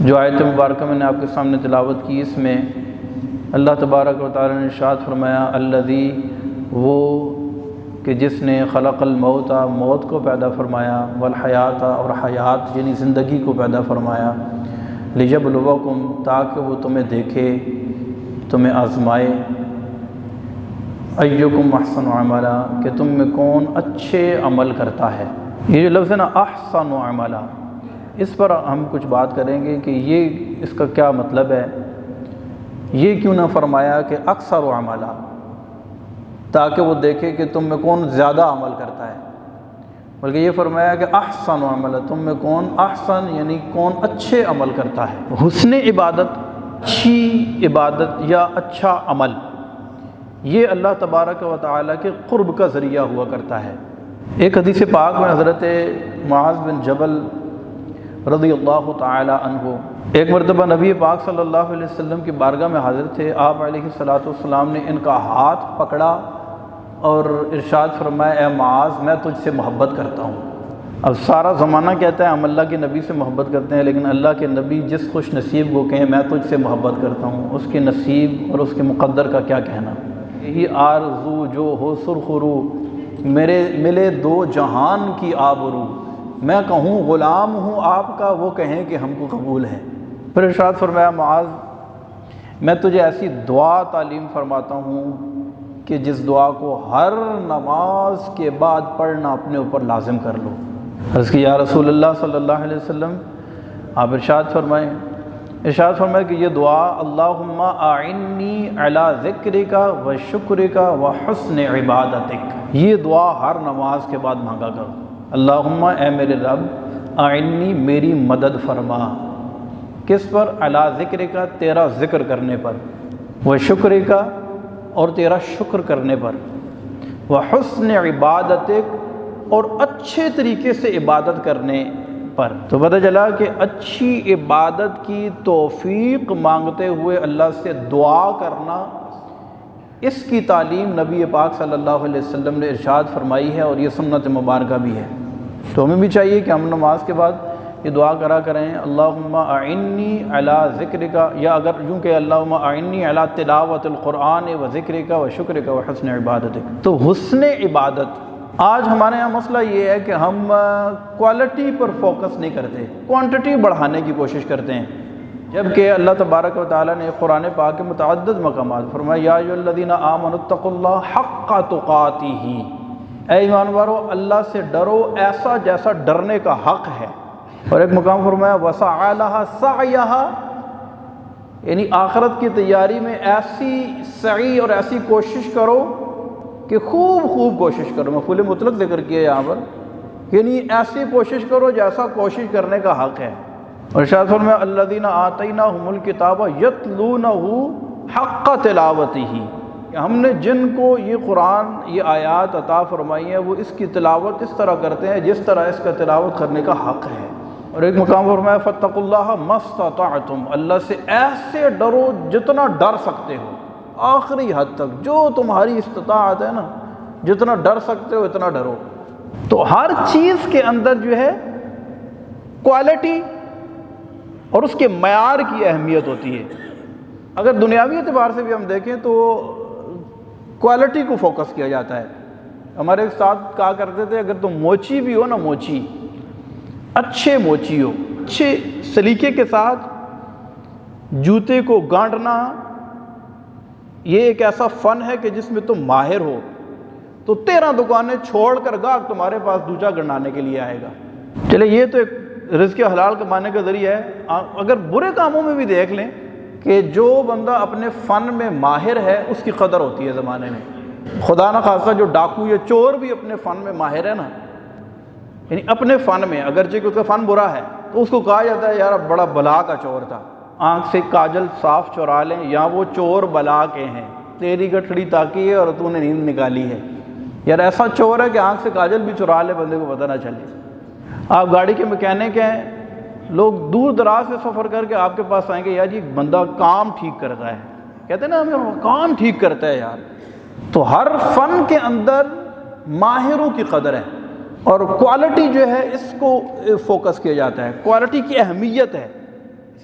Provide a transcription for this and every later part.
جو آیت مبارکہ میں نے آپ کے سامنے تلاوت کی، اس میں اللہ تبارک و تعالی نے ارشاد فرمایا الذی، وہ کہ جس نے خلق الموت، موت کو پیدا فرمایا، والحیات، اور حیات یعنی زندگی کو پیدا فرمایا، لیبلوکم، تاکہ وہ تمہیں دیکھے، تمہیں آزمائے، ایکم احسن عملا، کہ تم میں کون اچھے عمل کرتا ہے۔ یہ جو لفظ ہے نا احسن عملا، اس پر ہم کچھ بات کریں گے کہ یہ اس کا کیا مطلب ہے۔ یہ کیوں نہ فرمایا کہ اکثر عملا، تاکہ وہ دیکھے کہ تم میں کون زیادہ عمل کرتا ہے، بلکہ یہ فرمایا کہ احسن عملا، تم میں کون احسن یعنی کون اچھے عمل کرتا ہے۔ حسن عبادت، اچھی عبادت یا اچھا عمل، یہ اللہ تبارک و تعالیٰ کے قرب کا ذریعہ ہوا کرتا ہے۔ ایک حدیث پاک میں حضرت معاذ بن جبل رضی اللہ تعالی عنہ ایک مرتبہ نبی پاک صلی اللہ علیہ وسلم کی بارگاہ میں حاضر تھے۔ آپ علیہ الصلاۃ والسلام نے ان کا ہاتھ پکڑا اور ارشاد فرمایا اے معاذ، میں تجھ سے محبت کرتا ہوں۔ اب سارا زمانہ کہتا ہے ہم اللہ کے نبی سے محبت کرتے ہیں، لیکن اللہ کے نبی جس خوش نصیب کو کہیں میں تجھ سے محبت کرتا ہوں، اس کے نصیب اور اس کے مقدر کا کیا کہنا۔ یہی آرزو جو ہو سرخرو، میرے ملے دو جہان کی آبرو، میں کہوں غلام ہوں آپ کا، وہ کہیں کہ ہم کو قبول ہے۔ پھر ارشاد فرمایا معاذ، میں تجھے ایسی دعا تعلیم فرماتا ہوں کہ جس دعا کو ہر نماز کے بعد پڑھنا اپنے اوپر لازم کر لو۔ عرض کی یا رسول اللہ صلی اللہ علیہ وسلم، آپ ارشاد فرمائے کہ یہ دعا اللہم اعنی علی ذکرک و شکرک و حسن عبادتک، یہ دعا ہر نماز کے بعد مانگا کرو۔ اللہم، اے میرے رب، اعنی، میری مدد فرما، کس پر؟ علی ذکرک، تیرا ذکر کرنے پر، و شکرک، اور تیرا شکر کرنے پر، و حسن عبادتک، اور اچھے طریقے سے عبادت کرنے پر۔ تو پتہ چلا کہ اچھی عبادت کی توفیق مانگتے ہوئے اللہ سے دعا کرنا، اس کی تعلیم نبی پاک صلی اللہ علیہ وسلم نے ارشاد فرمائی ہے، اور یہ سنت مبارکہ بھی ہے۔ تو ہمیں بھی چاہیے کہ ہم نماز کے بعد یہ دعا کرا کریں اللہم اعنی علی ذکرک، یا اگر یوں کہ اللہم اعنی علی تلاوت القرآن و ذکرک و شکرک و حسن عبادتک۔ تو حسن عبادت، آج ہمارے یہاں مسئلہ یہ ہے کہ ہم کوالٹی پر فوکس نہیں کرتے، کوانٹٹی بڑھانے کی کوشش کرتے ہیں، جبکہ اللہ تبارک و تعالیٰ نے قرآن پاک کے متعدد مقامات فرمایا یا ایھا الذین آمنوا اتقوا اللہ حق تقاتہ، اے ایمان والو اللہ سے ڈرو ایسا جیسا ڈرنے کا حق ہے۔ اور ایک مقام فرمایا وسعی لہا سعیہا، یعنی آخرت کی تیاری میں ایسی سعی اور ایسی کوشش کرو کہ خوب کوشش کرو، مفعول مطلق ذکر کیا یہاں پر، یعنی ایسی کوشش کرو جیسا کوشش کرنے کا حق ہے۔ اور ارشاد فرمایا الذین آتیناہم الکتاب یتلونہ حق تلاوتہ، ہم نے جن کو یہ قرآن، یہ آیات عطا فرمائی ہیں، وہ اس کی تلاوت اس طرح کرتے ہیں جس طرح اس کا تلاوت کرنے کا حق ہے۔ اور ایک مقام فرمایا فاتقوا اللہ ما استطعتم، اللہ سے ایسے ڈرو جتنا ڈر سکتے ہو، آخری حد تک جو تمہاری استطاعت ہے نا، جتنا ڈر سکتے ہو اتنا ڈرو۔ تو ہر چیز کے اندر جو ہے کوالٹی اور اس کے معیار کی اہمیت ہوتی ہے۔ اگر دنیاوی اعتبار سے بھی ہم دیکھیں تو کوالٹی کو فوکس کیا جاتا ہے۔ ہمارے ایک ساتھ کہا کرتے تھے اگر تم موچی بھی ہو نا، موچی، اچھے موچی ہو، اچھے سلیقے کے ساتھ جوتے کو گانٹنا، یہ ایک ایسا فن ہے کہ جس میں تم ماہر ہو تو 13 دکانیں چھوڑ کر گاہک تمہارے پاس دوجا گنڈانے کے لیے آئے گا۔ چلے یہ تو ایک رزق حلال کمانے کا ذریعہ ہے۔ اگر برے کاموں میں بھی دیکھ لیں کہ جو بندہ اپنے فن میں ماہر ہے اس کی قدر ہوتی ہے زمانے میں۔ خدا نہ خاصہ جو ڈاکو یا چور بھی اپنے فن میں ماہر ہے نا، یعنی اپنے فن میں، اگرچہ کہ اس کا فن برا ہے تو اس کو کہا جاتا ہے یار بڑا بلا کا چور تھا، آنکھ سے کاجل صاف چرا لیں، یا وہ چور بلا کے ہیں، تیری گٹھڑی تاکی ہے اور تو نے نیند نکالی ہے۔ یار ایسا چور ہے کہ آنکھ سے کاجل بھی چرا لے، بندے کو پتہ نہ چلے۔ آپ گاڑی کے میکینک ہیں، لوگ دور دراز سے سفر کر کے آپ کے پاس آئیں گے یار جی بندہ کام ٹھیک کرتا ہے، کہتے ہیں نا ہمیں کام ٹھیک کرتا ہے یار۔ تو ہر فن کے اندر ماہروں کی قدر ہے، اور کوالٹی جو ہے اس کو فوکس کیا جاتا ہے، کوالٹی کی اہمیت ہے۔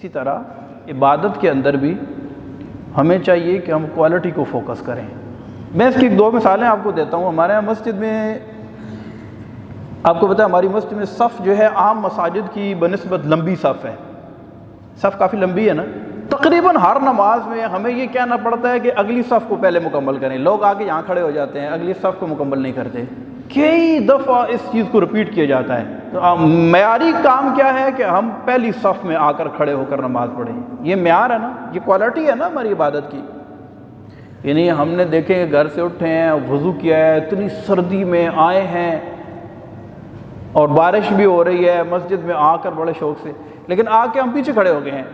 اسی طرح عبادت کے اندر بھی ہمیں چاہیے کہ ہم کوالٹی کو فوکس کریں۔ میں اس کی 2 مثالیں آپ کو دیتا ہوں۔ ہمارے یہاں مسجد میں آپ کو پتہ ہے ہماری مسجد میں صف جو ہے عام مساجد کی بنسبت لمبی صف ہے، صف کافی لمبی ہے نا۔ تقریباً ہر نماز میں ہمیں یہ کہنا پڑتا ہے کہ اگلی صف کو پہلے مکمل کریں۔ لوگ آ کے یہاں کھڑے ہو جاتے ہیں، اگلی صف کو مکمل نہیں کرتے۔ کئی دفعہ اس چیز کو رپیٹ کیا جاتا ہے۔ تو معیاری کام کیا ہے کہ ہم پہلی صف میں آ کر کھڑے ہو کر نماز پڑھیں۔ یہ معیار ہے نا، یہ کوالٹی ہے نا ہماری عبادت کی۔ یعنی ہم نے دیکھیں کہ گھر سے اٹھے ہیں، وضو کیا ہے، اتنی سردی میں آئے ہیں اور بارش بھی ہو رہی ہے، مسجد میں آ کر بڑے شوق سے، لیکن آ کے ہم پیچھے کھڑے ہو گئے ہیں۔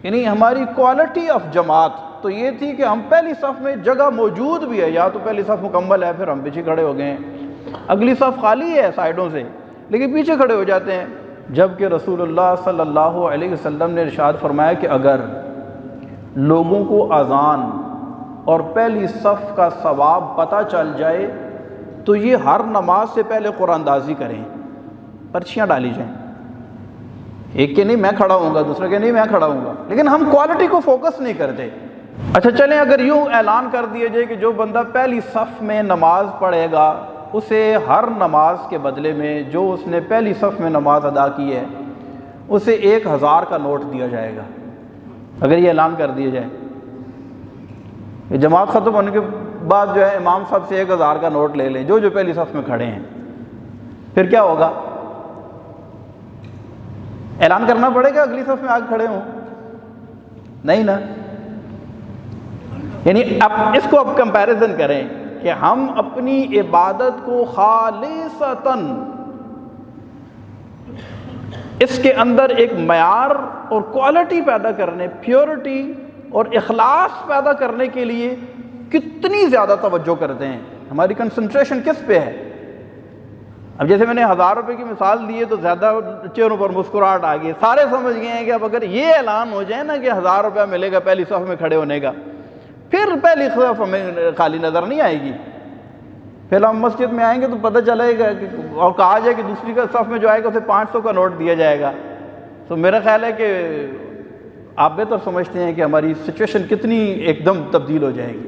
یعنی ہماری کوالٹی آف جماعت تو یہ تھی کہ ہم پہلی صف میں جگہ موجود بھی ہے، یا تو پہلی صف مکمل ہے پھر ہم پیچھے کھڑے ہو گئے ہیں، اگلی صف خالی ہے سائڈوں سے لیکن پیچھے کھڑے ہو جاتے ہیں۔ جبکہ رسول اللہ صلی اللہ علیہ وسلم نے ارشاد فرمایا کہ اگر لوگوں کو اذان اور پہلی صف کا ثواب پتہ چل جائے تو یہ ہر نماز سے پہلے قرآن اندازی کریں، پرچیاں ڈالی جائیں، ایک کہ نہیں میں کھڑا ہوں گا، دوسرا کہ نہیں میں کھڑا ہوں گا، لیکن ہم کوالٹی کو فوکس نہیں کرتے۔ اچھا چلیں اگر یوں اعلان کر دیا جائے کہ جو بندہ پہلی صف میں نماز پڑھے گا اسے ہر نماز کے بدلے میں جو اس نے پہلی صف میں نماز ادا کی ہے اسے 1000 کا نوٹ دیا جائے گا۔ اگر یہ اعلان کر دیا جائے کہ جماعت ختم ہونے کے بعد جو ہے امام صاحب سے 1000 کا نوٹ لے لیں جو پہلی صف میں کھڑے ہیں، پھر کیا ہوگا؟ اعلان کرنا پڑے گا اگلی صف میں آگے کھڑے ہوں؟ نہیں نا۔ یعنی اب اس کو اب کمپیریزن کریں کہ ہم اپنی عبادت کو خالصتاً اس کے اندر ایک معیار اور کوالٹی پیدا کرنے، پیورٹی اور اخلاص پیدا کرنے کے لیے کتنی زیادہ توجہ کرتے ہیں، ہماری کنسنٹریشن کس پہ ہے۔ اب جیسے میں نے 1000 روپے کی مثال دی ہے تو زیادہ چہروں پر مسکراہٹ آ گئی، سارے سمجھ گئے ہیں کہ اب اگر یہ اعلان ہو جائے نا کہ 1000 روپیہ ملے گا پہلی صف میں کھڑے ہونے کا، پھر پہلی صف ہمیں خالی نظر نہیں آئے گی۔ پھر ہم مسجد میں آئیں گے تو پتہ چلے گا اور کہا جائے کہ دوسری کا صف میں جو آئے گا اسے 500 کا نوٹ دیا جائے گا، تو میرا خیال ہے کہ آپ بہتر سمجھتے ہیں کہ ہماری سچویشن کتنی ایک دم تبدیل ہو جائے گی۔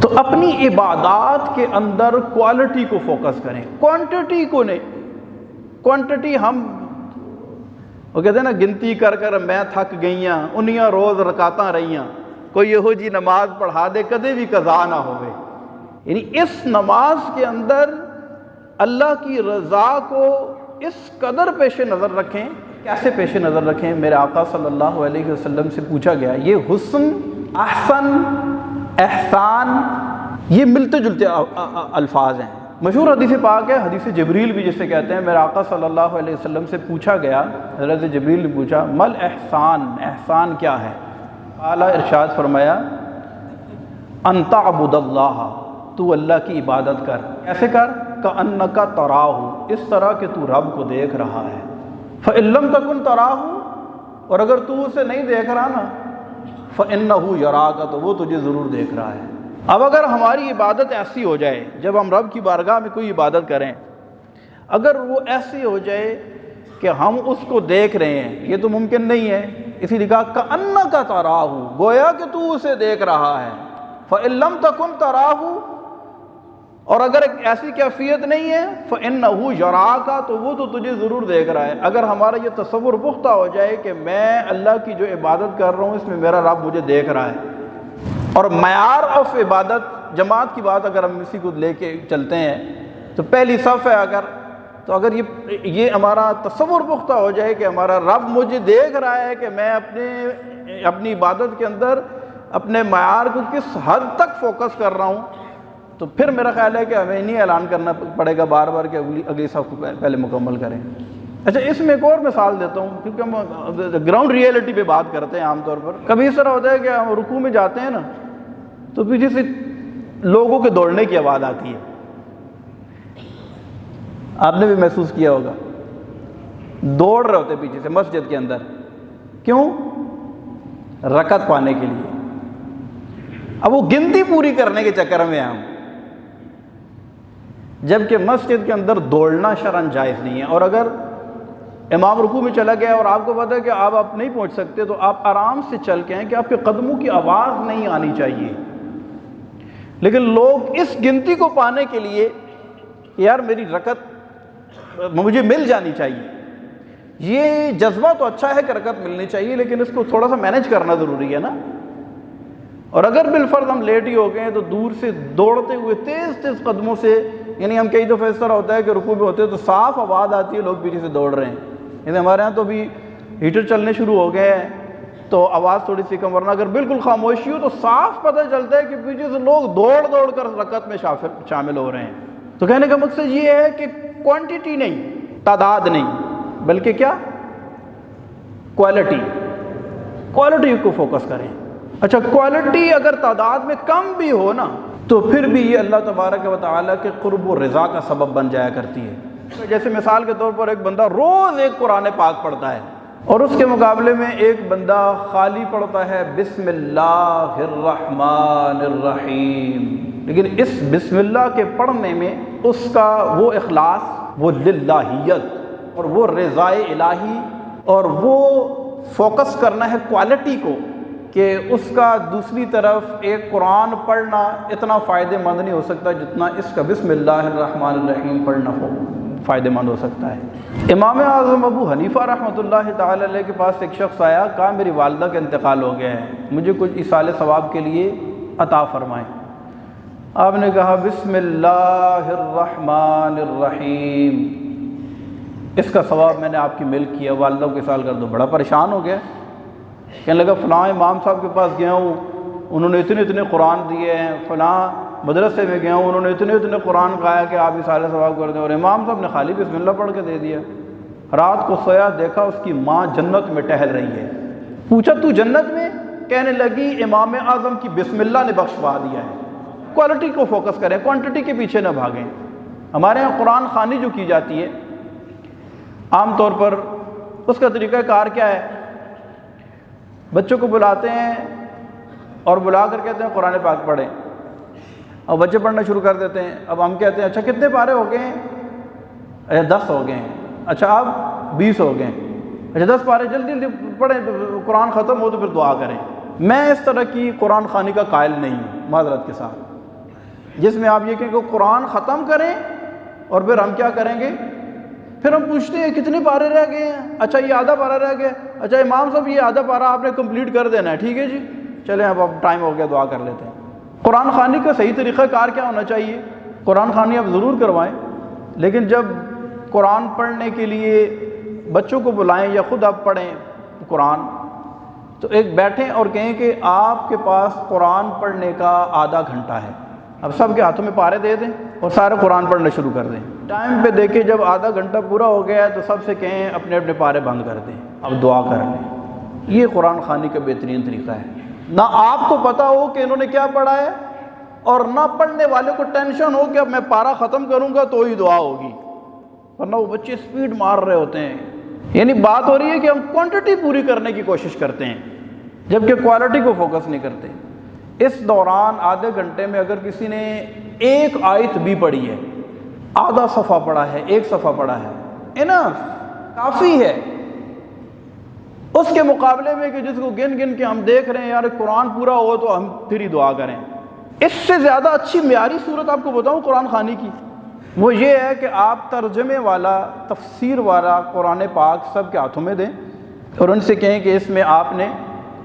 تو اپنی عبادات کے اندر کوالٹی کو فوکس کریں، کوانٹٹی کو نہیں۔ کوانٹٹی ہم وہ کہتے ہیں نا گنتی کر کر میں تھک گئیاں، انیاں روز رکعتاں رہیاں، کوئی یہو جی نماز پڑھا دے کدے بھی قضا نہ ہوئے۔ یعنی اس نماز کے اندر اللہ کی رضا کو اس قدر پیش نظر رکھیں۔ کیسے پیش نظر رکھیں؟ میرے آقا صلی اللہ علیہ وسلم سے پوچھا گیا، یہ حسن، احسن، احسان یہ ملتے جلتے الفاظ ہیں۔ مشہور حدیث پاک ہے، حدیث جبریل بھی جسے کہتے ہیں۔ میرے آقا صلی اللہ علیہ وسلم سے پوچھا گیا، حضرت جبریل نے پوچھا مل احسان، احسان کیا ہے؟ اعلیٰ ارشاد فرمایا ان تعبد اللہ، تو اللہ کی عبادت کر۔ ایسے کر کأنک تراہ، اس طرح کہ تو رب کو دیکھ رہا ہے۔ فإن لم تکن تراہ، اور اگر تو اسے نہیں دیکھ رہا نا، فإنہ یراک، تو وہ تجھے ضرور دیکھ رہا ہے۔ اب اگر ہماری عبادت ایسی ہو جائے، جب ہم رب کی بارگاہ میں کوئی عبادت کریں، اگر وہ ایسی ہو جائے کہ ہم اس کو دیکھ رہے ہیں، یہ تو ممکن نہیں ہے، اسی لیے کہا کأنک تراہ، گویا کہ تو اسے دیکھ رہا ہے۔ فإن لم تکن تراہ، اور اگر ایک ایسی کیفیت نہیں ہے، فإنہ یراک، تو وہ تو تجھے ضرور دیکھ رہا ہے۔ اگر ہمارا یہ تصور پختہ ہو جائے کہ میں اللہ کی جو عبادت کر رہا ہوں اس میں میرا رب مجھے دیکھ رہا ہے، اور معیار آف عبادت، جماعت کی بات اگر ہم اسی کو لے کے چلتے ہیں تو پہلی صف ہے اگر یہ ہمارا تصور پختہ ہو جائے کہ ہمارا رب مجھے دیکھ رہا ہے کہ میں اپنی عبادت کے اندر اپنے معیار کو کس حد تک فوکس کر رہا ہوں، تو پھر میرا خیال ہے کہ ہمیں نہیں اعلان کرنا پڑے گا بار بار کہ اگلی صف کو پہلے مکمل کریں۔ اچھا اس میں ایک اور مثال دیتا ہوں، کیونکہ ہم گراؤنڈ ریئلٹی پہ بات کرتے ہیں عام طور پر۔ کبھی اس طرح ہوتا ہے کہ ہم رکوع میں جاتے ہیں نا تو پیچھے سے لوگوں کے دوڑنے کی آواز آتی ہے، آپ نے بھی محسوس کیا ہوگا، دوڑ رہے ہوتے پیچھے سے مسجد کے اندر، کیوں؟ رکعت پانے کے لیے۔ اب وہ گنتی پوری کرنے کے چکر میں ہم، جبکہ مسجد کے اندر دوڑنا شرعاً جائز نہیں ہے، اور اگر امام رکوع میں چلا گیا اور آپ کو پتہ ہے کہ آپ نہیں پہنچ سکتے، تو آپ آرام سے چل کے ہیں کہ آپ کے قدموں کی آواز نہیں آنی چاہیے۔ لیکن لوگ اس گنتی کو پانے کے لیے یار میری رکعت مجھے مل جانی چاہیے، یہ جذبہ تو اچھا ہے کہ رکعت ملنی چاہیے، لیکن اس کو تھوڑا سا مینیج کرنا ضروری ہے نا۔ اور اگر بالفرض ہم لیٹ ہی ہو گئے ہیں تو دور سے دوڑتے ہوئے تیز تیز قدموں سے، یعنی ہم کئی دفعہ اس طرح ہوتا ہے کہ رکوع میں ہوتے ہیں تو صاف آواز آتی ہے، لوگ پیچھے سے دوڑ رہے ہیں، یعنی ہمارے ہاں تو ابھی ہیٹر چلنے شروع ہو گئے ہیں تو آواز تھوڑی سی کم، ورنہ اگر بالکل خاموشی ہو تو صاف پتہ چلتا ہے کہ پیچھے سے لوگ دوڑ دوڑ کر رکعت میں شامل ہو رہے ہیں۔ تو کہنے کا مقصد یہ ہے کہ کوانٹٹی نہیں، تعداد نہیں، بلکہ کیا، کوالٹی کو فوکس کریں۔ اچھا، کوالٹی اگر تعداد میں کم بھی ہو نا تو پھر بھی یہ اللہ تبارک و تعالیٰ کے قرب و رضا کا سبب بن جایا کرتی ہے۔ جیسے مثال کے طور پر ایک بندہ روز ایک قرآن پاک پڑھتا ہے اور اس کے مقابلے میں ایک بندہ خالی پڑھتا ہے بسم اللہ الرحمن الرحیم، لیکن اس بسم اللہ کے پڑھنے میں اس کا وہ اخلاص، وہ للہیت اور وہ رضائے الہی اور وہ فوکس کرنا ہے کوالٹی کو، کہ اس کا دوسری طرف ایک قرآن پڑھنا اتنا فائدہ مند نہیں ہو سکتا جتنا اس کا بسم اللہ الرحمن الرحیم پڑھنا فائدہ مند ہو سکتا ہے۔ امام اعظم ابو حنیفہ رحمۃ اللہ تعالی علیہ کے پاس ایک شخص آیا، کہا میری والدہ کا انتقال ہو گیا ہے، مجھے کچھ ایصال ثواب کے لیے عطا فرمائیں۔ آپ نے کہا بسم اللہ الرحمن الرحیم، اس کا ثواب میں نے آپ کی ملک کیا، والدہ کو ایصال کر دو۔ بڑا پریشان ہو گیا، کہنے لگا فلاں امام صاحب کے پاس گیا ہوں، انہوں نے اتنے قرآن دیے ہیں، فلاں مدرسے میں گیا ہوں، انہوں نے اتنے قرآن کہا ہے کہ آپ ایصال ثواب کر دیں، اور امام صاحب نے خالی بسم اللہ پڑھ کے دے دیا۔ رات کو سویا، دیکھا اس کی ماں جنت میں ٹہل رہی ہے۔ پوچھا تو جنت میں؟ کہنے لگی امام اعظم کی بسم اللہ نے بخشوا دیا ہے۔ کوالٹی کو فوکس کریں، کوانٹٹی کے پیچھے نہ بھاگیں۔ ہمارے یہاں قرآن خوانی جو کی جاتی ہے عام طور پر اس کا طریقہ کار کیا ہے، بچوں کو بلاتے ہیں اور بلا کر کہتے ہیں قرآن پاک پڑھیں، اور بچے پڑھنا شروع کر دیتے ہیں۔ اب ہم کہتے ہیں اچھا کتنے پارے ہو گئے ہیں؟ اچھا 10 ہو گئے ہیں، اچھا اب 20 ہو گئے ہیں، اچھا 10 پارے جلدی جلدی پڑھیں، قرآن ختم ہو تو پھر دعا کریں۔ میں اس طرح کی قرآن خوانی کا قائل نہیں ہوں معذرت کے ساتھ، جس میں آپ یہ کہیں کہ قرآن ختم کریں اور پھر ہم کیا کریں گے، پھر ہم پوچھتے ہیں کتنے پارے رہ گئے ہیں، اچھا یہ آدھا پارا رہ گیا، اچھا امام صاحب یہ آدھا پارا آپ نے کمپلیٹ کر دینا ہے، ٹھیک ہے جی چلیں اب ٹائم ہو گیا دعا کر لیتے ہیں۔ قرآن خوانی کا صحیح طریقہ کار کیا ہونا چاہیے؟ قرآن خوانی آپ ضرور کروائیں، لیکن جب قرآن پڑھنے کے لیے بچوں کو بلائیں یا خود آپ پڑھیں قرآن، تو ایک بیٹھیں اور کہیں کہ آپ کے پاس قرآن پڑھنے کا آدھا گھنٹہ ہے، اب سب کے ہاتھوں میں پارے دے دیں اور سارے قرآن پڑھنا شروع کر دیں۔ ٹائم پہ دیکھیں جب آدھا گھنٹہ پورا ہو گیا ہے تو سب سے کہیں اپنے اپنے پارے بند کر دیں، اب دعا کر لیں۔ یہ قرآن خوانی کا بہترین طریقہ ہے۔ نہ آپ کو پتہ ہو کہ انہوں نے کیا پڑھا ہے، اور نہ پڑھنے والے کو ٹینشن ہو کہ اب میں پارا ختم کروں گا تو ہی دعا ہوگی، ورنہ وہ بچے سپیڈ مار رہے ہوتے ہیں۔ یعنی بات ہو رہی ہے کہ ہم کوانٹٹی پوری کرنے کی کوشش کرتے ہیں جبکہ کوالٹی کو فوکس نہیں کرتے۔ اس دوران آدھے گھنٹے میں اگر کسی نے ایک آیت بھی پڑھی ہے، آدھا صفحہ پڑھا ہے، ایک صفحہ پڑھا ہے، انف کافی ہے، اس کے مقابلے میں کہ جس کو گن گن کے ہم دیکھ رہے ہیں یار قرآن پورا ہو تو ہم پھر ہی دعا کریں۔ اس سے زیادہ اچھی معیاری صورت آپ کو بتاؤں قرآن خوانی کی، وہ یہ ہے کہ آپ ترجمے والا، تفسیر والا قرآن پاک سب کے ہاتھوں میں دیں اور ان سے کہیں کہ اس میں آپ نے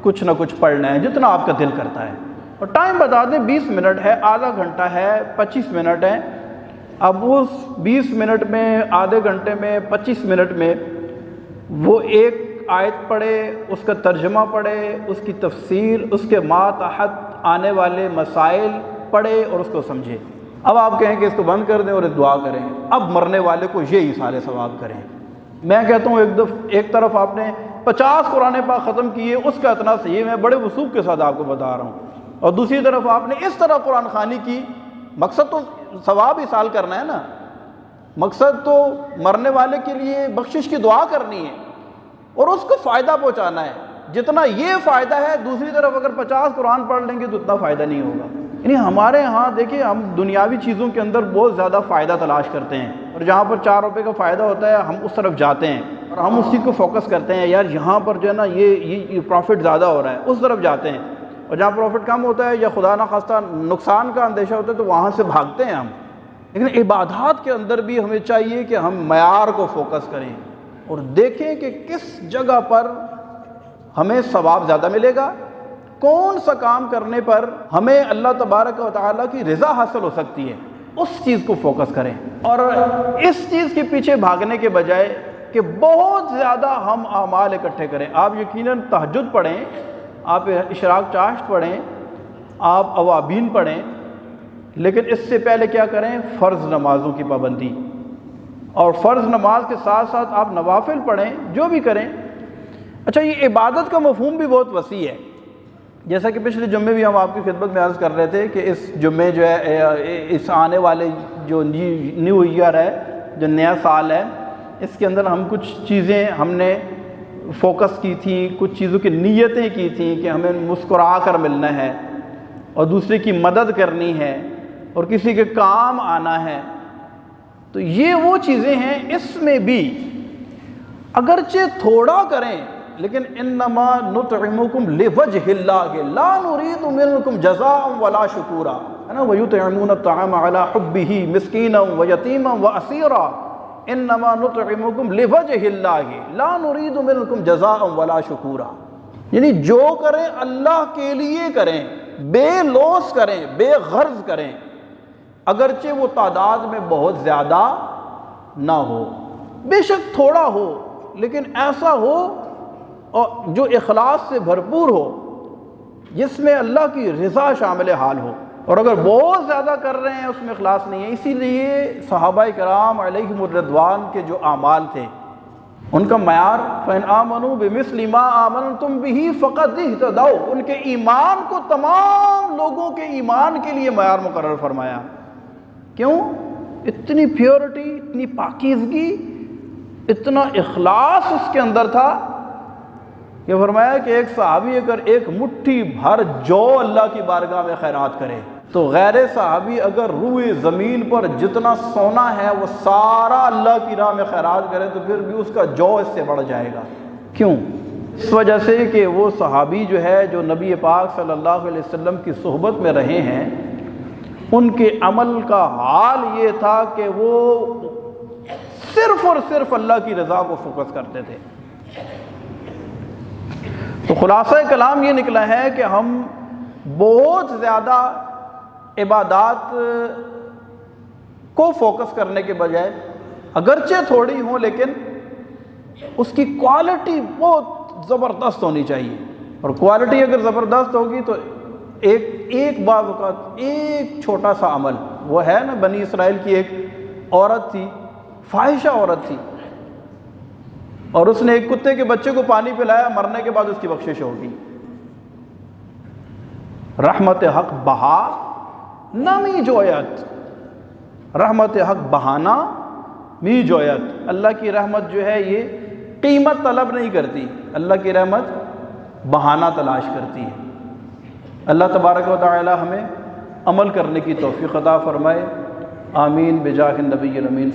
کچھ نہ کچھ پڑھنا ہے جتنا آپ کا دل کرتا ہے، اور ٹائم بتا دیں 20 منٹ ہے، آدھا گھنٹہ ہے، 25 منٹ ہے۔ اب اس 20 منٹ میں، آدھے گھنٹے میں، 25 منٹ میں وہ ایک آیت پڑھے، اس کا ترجمہ پڑھے، اس کی تفسیر، اس کے ماتحت آنے والے مسائل پڑھے اور اس کو سمجھے۔ اب آپ کہیں کہ اس کو بند کر دیں اور اس دعا کریں، اب مرنے والے کو یہ ایصال ثواب کریں۔ میں کہتا ہوں ایک طرف آپ نے 50 قرآن پاک ختم کیے، اس کا اتنا صحیح، میں بڑے وثوق کے ساتھ آپ کو بتا رہا ہوں، اور دوسری طرف آپ نے اس طرح قرآن خوانی کی، مقصد تو ثواب ایصال کرنا ہے نا، مقصد تو مرنے والے کے لیے بخشش کی دعا کرنی ہے اور اس کو فائدہ پہنچانا ہے۔ جتنا یہ فائدہ ہے دوسری طرف اگر 50 قرآن پڑھ لیں گے تو اتنا فائدہ نہیں ہوگا۔ یعنی ہمارے ہاں دیکھیں ہم دنیاوی چیزوں کے اندر بہت زیادہ فائدہ تلاش کرتے ہیں، اور جہاں پر 4 روپے کا فائدہ ہوتا ہے ہم اس طرف جاتے ہیں، اور ہم اس چیز کو فوکس کرتے ہیں، یار یہاں پر جو ہے نا یہ پروفٹ زیادہ ہو رہا ہے، اس طرف جاتے ہیں، اور جہاں پروفٹ کم ہوتا ہے یا خدا نخواستہ نقصان کا اندیشہ ہوتا ہے تو وہاں سے بھاگتے ہیں ہم۔ لیکن عبادات کے اندر بھی ہمیں چاہیے کہ ہم معیار کو فوکس کریں اور دیکھیں کہ کس جگہ پر ہمیں ثواب زیادہ ملے گا، کون سا کام کرنے پر ہمیں اللہ تبارک و تعالیٰ کی رضا حاصل ہو سکتی ہے، اس چیز کو فوکس کریں، اور اس چیز کے پیچھے بھاگنے کے بجائے کہ بہت زیادہ ہم اعمال اکٹھے کریں۔ آپ یقیناً تہجد پڑھیں، آپ اشراق چاشت پڑھیں، آپ اوابین پڑھیں، لیکن اس سے پہلے کیا کریں؟ فرض نمازوں کی پابندی، اور فرض نماز کے ساتھ ساتھ آپ نوافل پڑھیں، جو بھی کریں۔ اچھا، یہ عبادت کا مفہوم بھی بہت وسیع ہے، جیسا کہ پچھلے جمعے بھی ہم آپ کی خدمت میں عرض کر رہے تھے کہ اس جمعے جو ہے اس آنے والے جو نیو ایئر ہے، جو نیا سال ہے، اس کے اندر ہم کچھ چیزیں ہم نے فوکس کی تھیں، کچھ چیزوں کی نیتیں کی تھیں کہ ہمیں مسکرا کر ملنا ہے اور دوسرے کی مدد کرنی ہے اور کسی کے کام آنا ہے۔ تو یہ وہ چیزیں ہیں، اس میں بھی اگرچہ تھوڑا کریں لیکن انما نطعمکم لوجہ اللہ لا نرید منکم جزاء ولا شکورا، ہے نا، ویطعمون الطعام علی حبہ مسکینا ویتیما واسیرا انما نطعمکم لوجہ اللہ لا نرید منکم جزاء ولا شکورا، یعنی جو کریں اللہ کے لیے کریں، بے لوث کریں، بے غرض کریں، اگرچہ وہ تعداد میں بہت زیادہ نہ ہو، بے شک تھوڑا ہو، لیکن ایسا ہو اور جو اخلاص سے بھرپور ہو، جس میں اللہ کی رضا شامل حال ہو۔ اور اگر بہت زیادہ کر رہے ہیں اس میں اخلاص نہیں ہے، اسی لیے صحابہ کرام علیہم الرضوان کے جو اعمال تھے ان کا معیار فَإِنْ آمَنُوا بِمِثْلِ مَا آمَنْتُمْ بِهِ فَقَدْ اهْتَدَوْا، ان کے ایمان کو تمام لوگوں کے ایمان کے لیے معیار مقرر فرمایا۔ کیوں؟ اتنی پیورٹی، اتنی پاکیزگی، اتنا اخلاص اس کے اندر تھا کہ فرمایا کہ ایک صحابی اگر ایک مٹھی بھر جو اللہ کی بارگاہ میں خیرات کرے تو غیر صحابی اگر روئے زمین پر جتنا سونا ہے وہ سارا اللہ کی راہ میں خیرات کرے تو پھر بھی اس کا جو اس سے بڑھ جائے گا۔ کیوں؟ اس وجہ سے کہ وہ صحابی جو ہے، جو نبی پاک صلی اللہ علیہ وسلم کی صحبت میں رہے ہیں، ان کے عمل کا حال یہ تھا کہ وہ صرف اور صرف اللہ کی رضا کو فوکس کرتے تھے۔ تو خلاصہ کلام یہ نکلا ہے کہ ہم بہت زیادہ عبادات کو فوکس کرنے کے بجائے اگرچہ تھوڑی ہوں لیکن اس کی کوالٹی بہت زبردست ہونی چاہیے، اور کوالٹی اگر زبردست ہوگی تو ایک بعض اوقات ایک چھوٹا سا عمل، وہ ہے نا بنی اسرائیل کی ایک عورت تھی، فاحشہ عورت تھی، اور اس نے ایک کتے کے بچے کو پانی پلایا، مرنے کے بعد اس کی بخشش ہوگی۔ رحمت حق بہا نہ می جویت، رحمت حق بہانا می جویت، اللہ کی رحمت جو ہے یہ قیمت طلب نہیں کرتی، اللہ کی رحمت بہانہ تلاش کرتی ہے۔ اللہ تبارک و تعالی ہمیں عمل کرنے کی توفیق عطا فرمائے، آمین بجاہ النبی الامین۔